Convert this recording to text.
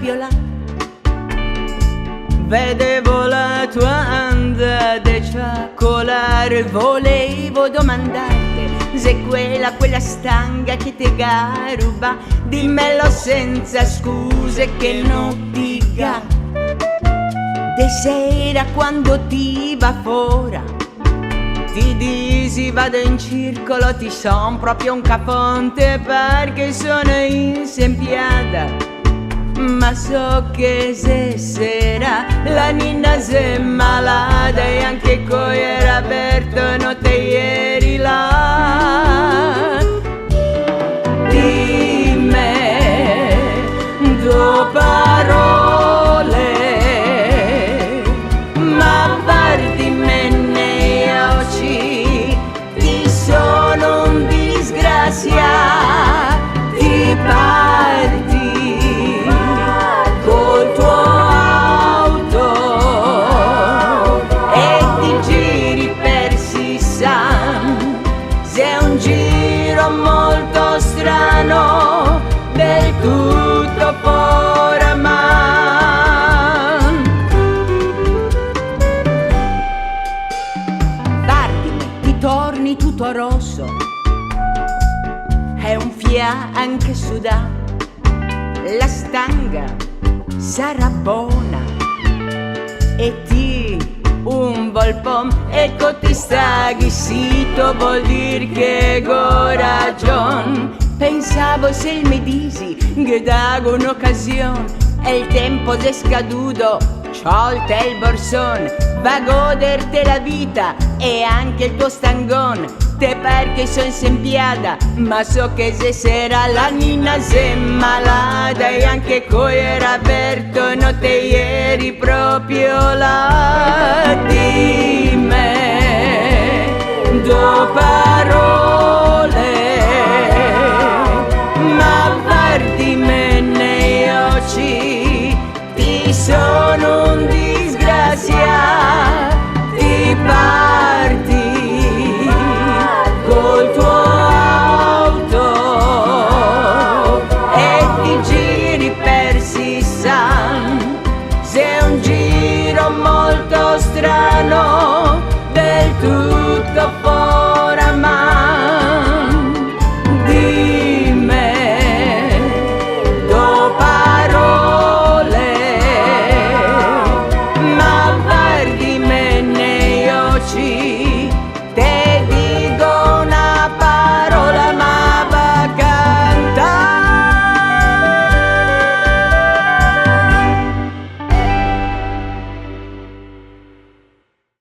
proprio là. Vedevo la tua andata ciacolare, volevo domandarti se quella stanga che te garuba, dimmelo senza scuse che non dica. De sera quando ti va fora, ti disi vado in circolo, ti son proprio un caponte perché sono insempiata. Ma so che se sera la ninna se malata e anche coi era aperto notte ieri là. Di me due parole, ma guardi me nei occhi, ti sono un disgrazia, ti parti col tuo auto e ti giri per Sissan. Se è un giro molto strano, del tutto fuori man. Guardimi, ti torni tutto rosso, è un fianco sudà, la stanga sarà buona e ti un bel pom, ecco ti staghi sito, vuol dire che ho ragione. Pensavo se mi disi che dago un'occasione e il tempo è scaduto, sciolta il borson, va a goderti la vita e anche il tuo stangon. Te perché son sempiata, ma so che se sera la nina se malata e anche coi era aperto notte ieri proprio là. Di me dopo